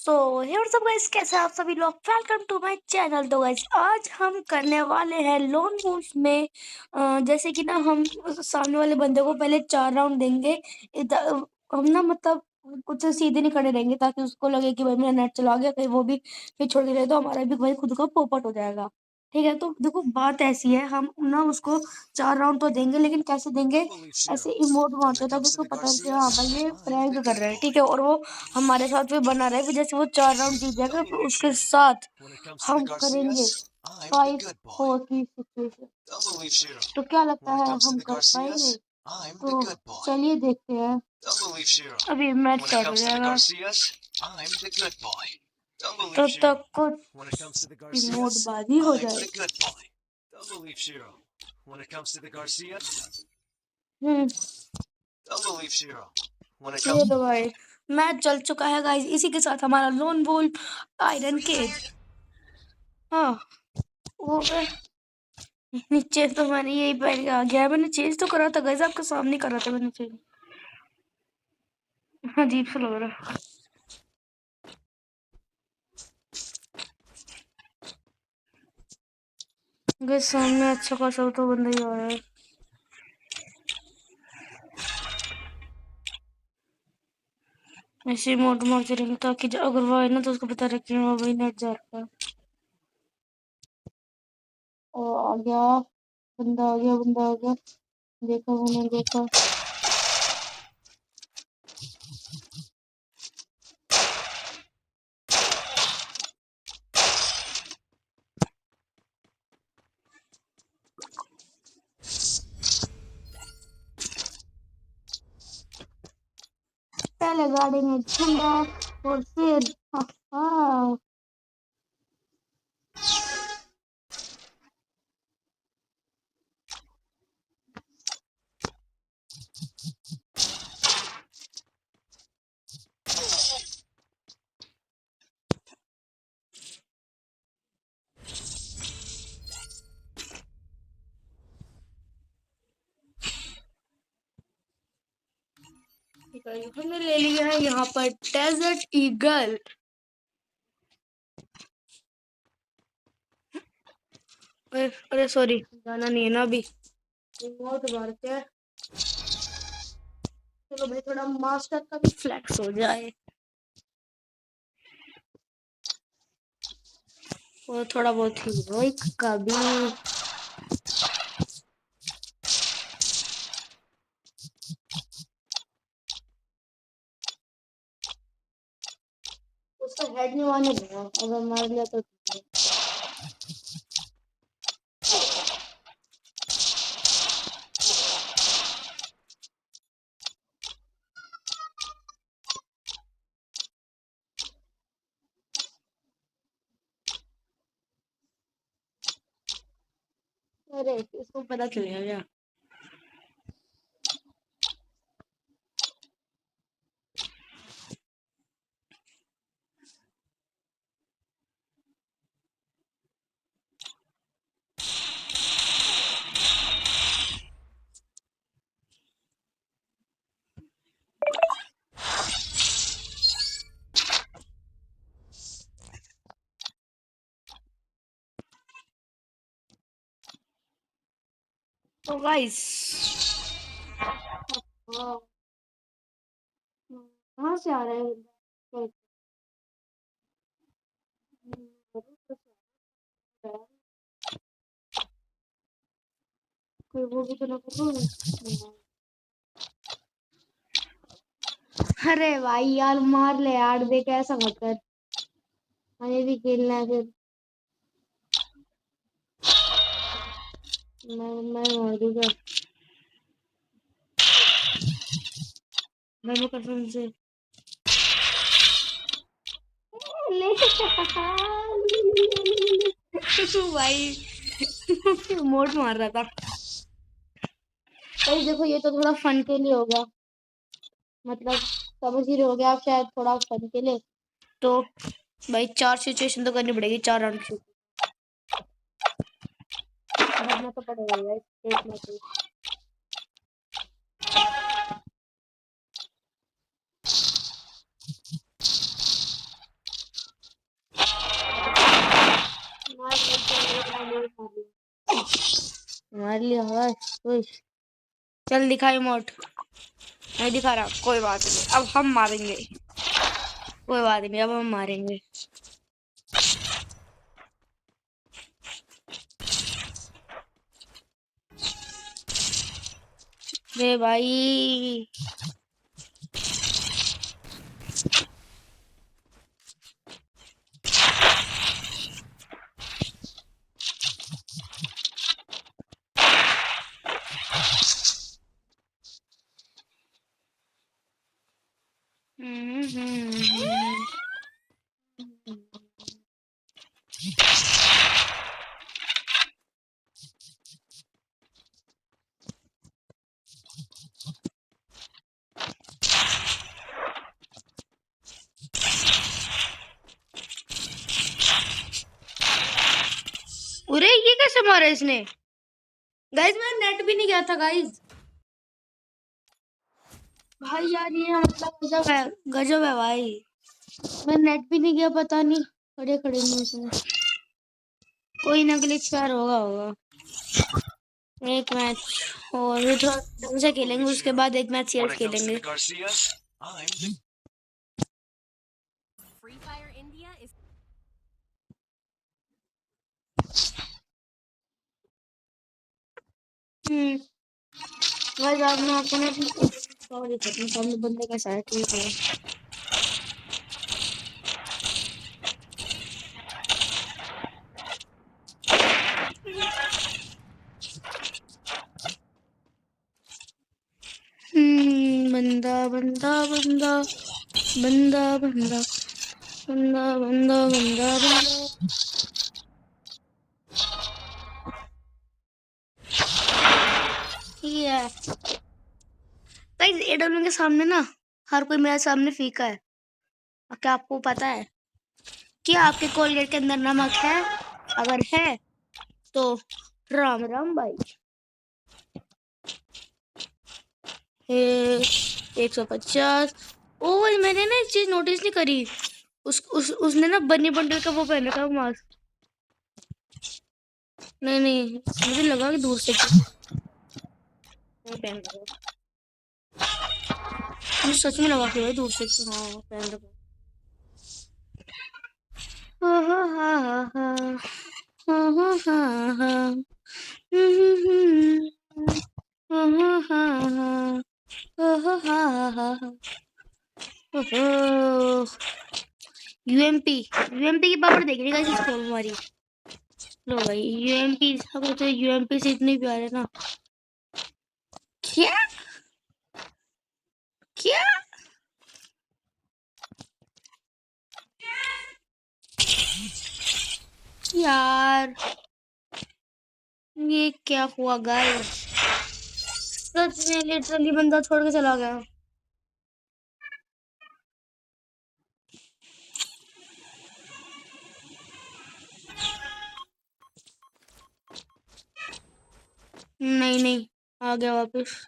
सो हे WhatsApp guys, कैसे हैं आप सभी लोग। Welcome to my channel. तो गाइस आज हम करने वाले हैं लोन वुल्फ में जैसे कि ना हम सामने वाले बंदे को पहले 4 राउंड देंगे। हम ना मतलब कुछ सीधे नहीं खड़े रहेंगे ताकि उसको लगे कि भाई मेरा नेट चला गया, कहीं वो भी फिर छोड़ के रहे तो हमारा भी भाई खुद का पोपट हो जाएगा। ठीक है, तो देखो बात ऐसी है, हम ना उसको 4 राउंड तो देंगे, लेकिन कैसे देंगे, ऐसे इमोट मारते हैं ताकि उसको पता है कि हाँ भाई ये प्रैंक कर रहा है। ठीक है, और वो हमारे साथ भी बना रहे, फिर जैसे वो 4 राउंड जीत जाएगा फिर उसके साथ हम करेंगे 5-4 की सिचुएशन। तो क्या लगता है हम कर पाएंगे? तो चलिए देखते हैं। अभी मैच स्टार्ट हो जाएगा, तब तक कुछ इमोटबाजी हो जाए। ये तो भाई मैच चल चुका है गाइस, इसी के साथ हमारा लोन वुल्फ आयरन केज। हाँ, वो नीचे तो मैंने यही पहन के आ गया। मैंने चेंज तो करा था गाइस, आपके सामने करा था मैंने चेंज। अजीब सा लग रहा है गाइस, सामने अच्छा खासा तो बंदा ही आ रहा है। ऐसे मोट मारते रहेंगे ताकि अगर वो आए ना तो उसको पता रहे कि हाँ भाई नेट जा रहा है। और आ गया बंदा, आ गया बंदा, आ गया। देखा मैंने, देखा। पहले गाड़ी में झंडा और फिर हाँ। हमने ले लिया है यहाँ पर डेजर्ट ईगल। अरे सॉरी, गाना नहीं है ना अभी, बहुत मारते हैं। चलो भाई थोड़ा मास्टर का भी फ्लैक्स हो जाए और थोड़ा बहुत हीरोइक का भी। उसका हेड नहीं मारने देगा, अगर मार लिया तो अरे इसको पता चलेगा क्या? तो गाइस कहाँ से आ रहे हैं? कोई वो भी तो ना करो। अरे भाई यार मार ले यार, देख ऐसा मत कर, हमें भी खेलना है फिर। मैं मार दूंगा, मैं वो कसम से ले भाई मोड मार रहा था। भाई देखो ये तो थोड़ा फन के लिए हो गया, मतलब समझ ही रहे हो गया आप शायद, थोड़ा फन के लिए। तो भाई 4 सिचुएशन तो करनी पड़ेगी, 4 राउंड की करना तो पड़ेगा यार, एक ना तो। मार लिया बस। चल दिखा इमोट। नहीं दिखा रहा, कोई बात नहीं, अब हम मारेंगे। कोई बात नहीं, अब हम मारेंगे। रे भाई अरे ये कैसे मारा इसने? गाइस मेरा नेट भी नहीं गया था गाइस। भाई यार ये मतलब गजब है भाई। मेरा नेट भी नहीं गया, पता नहीं खड़े खड़े में इसमें कोई ना ग्लिच यार होगा। एक मैच और भी थोड़ा ढंग से खेलेंगे, उसके बाद एक मैच शेयर खेलेंगे। भाई आज मैं आपको ना सॉरी करनी, सामने बंदे का साइड ठीक है। बंदा बंदा बंदा बंदा बंदा बंदा बंदा बंदा बंदा ये गाइस एडब्ल्यू के सामने ना हर कोई मेरे सामने फीका है। क्या आपको पता है क्या आपके कोलगेट के अंदर नमक है? अगर है तो राम राम भाई। 150। ओ मैंने ना एक चीज नोटिस नहीं करी, उसने ना बनी बंडल का वो पहन रखा मास्क। नहीं मुझे लगा कि दूर से पहन रखा, मुझे सच में लगा कि भाई दूर से हाँ पहन रखा। हाँ हाँ हाँ हाँ हाँ हाँ हाँ हाँ यूएमपी की पावर देख रही गाइस इसको हमारी। लो भाई यूएमपी, अब तो यूएमपी से इतने प्यारे ना। क्या क्या यार ये क्या हुआ गाइस? सच में लिटरली बंदा छोड़ के चला गया। नहीं आ गया वापस।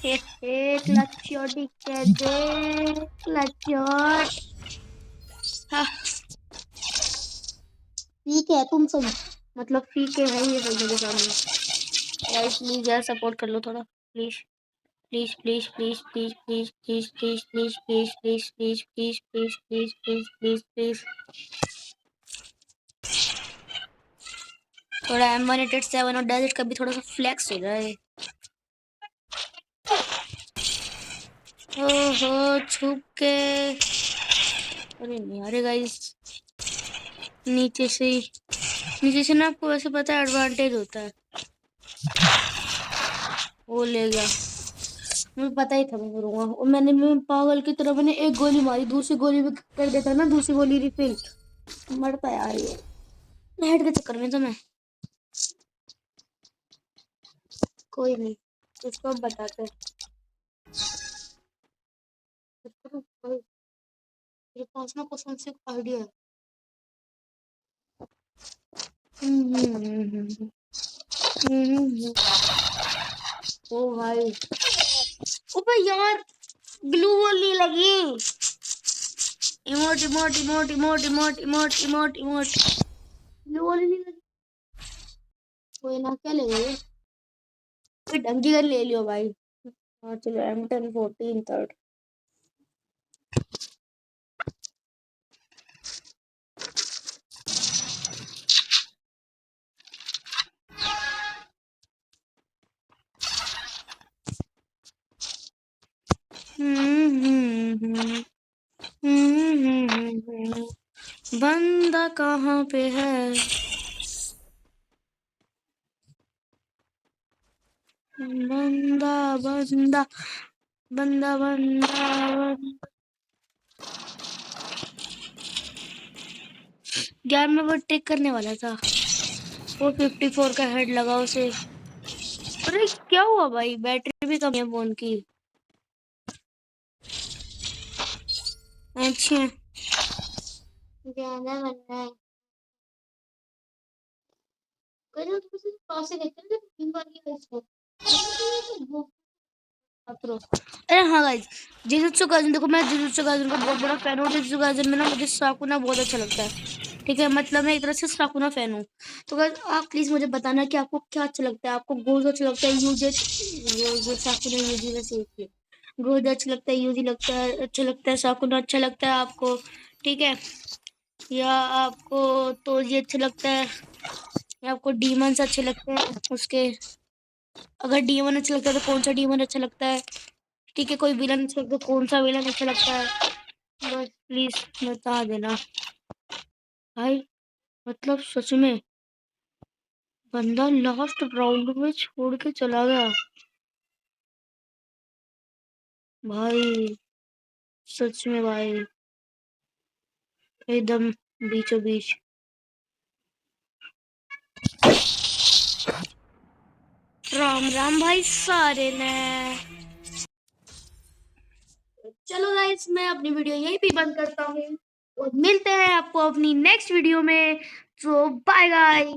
क्लच शॉट ही कह दे, क्लच शॉट। हाँ ठीक है तुम सब, मतलब ठीक है ये सब मेरे सामने। गाइस प्लीज यार सपोर्ट कर लो थोड़ा, please please please please please please please please please please please please please please please please please थोड़ा M187 और डेजर्ट का भी थोड़ा सा फ्लेक्स हो जाए। ओहो छुप के, अरे नहीं अरे गाइस नीचे से ना आपको वैसे पता है एडवांटेज होता है। वो ले गया, मुझे पता ही था मैं करूँगा। और मैं पागल की तरह मैंने एक गोली मारी, दूसरी गोली भी कर देता ना, दूसरी गोली रिफिल मरता यार ये हेड के चक्कर में। तो मैं कोई नहीं, उसको अब बताते हैं। मेरे पास ना कसम से आइडिया है। ओ भाई ओबे यार ग्लू वॉल नहीं लगी। Emote emote emote emote emote emote emote emote glue wall नहीं लगी। कोई ना, क्या लेंगे ये? कोई डंगी गन ले लियो भाई। हाँ चलो, M1014 थर्ड। बंदा कहाँ पे है? बंदा बंदा बंदा बंदा। यार मैं वो टेक करने वाला था, वो 54 का हेड लगा उसे। अरे क्या हुआ भाई, बैटरी भी कम है फोन की। अच्छा ज्यादा बनना है। करो तो किसी पास से देखते हैं जब 3 बार की वजह से। अरे हाँ गाइस, जुजुत्सु काइसेन देखो, मैं जुजुत्सु काइसेन का बहुत बड़ा फैन हूँ। जुजुत्सु काइसेन में ना मुझे साकुना बहुत अच्छा लगता है। ठीक है, मतलब मैं एक तरह से साकुना फैन हूँ। तो गाइस आप प्लीज मुझे बताना कि आपको क्या अच्छा लगता है। आपको गोजो अच्छा लगता है, यूजी, वो साकुना यूजी वैसे एक ही है। गोजो अच्छा लगता है, यूजी लगता है अच्छा लगता है, साकुना अच्छा लगता है आपको, ठीक है? या आपको तोजी अच्छा लगता है, या आपको डीमंस अच्छे लगते हैं उसके? अगर डीमन अच्छा लगता है तो कौन सा डीमन अच्छा लगता है? ठीक है, कोई विलन अच्छा लगता है, कौन सा विलन अच्छा लगता है? बस प्लीज बता देना भाई। मतलब सच में बंदा लास्ट राउंड में छोड़ के चला गया भाई। सच में भाई, एकदम बीचों बीच। राम राम भाई सारे ने। चलो गाइस, मैं अपनी वीडियो यहीं पे बंद करता हूँ और मिलते हैं आपको अपनी नेक्स्ट वीडियो में। तो बाय गाइस।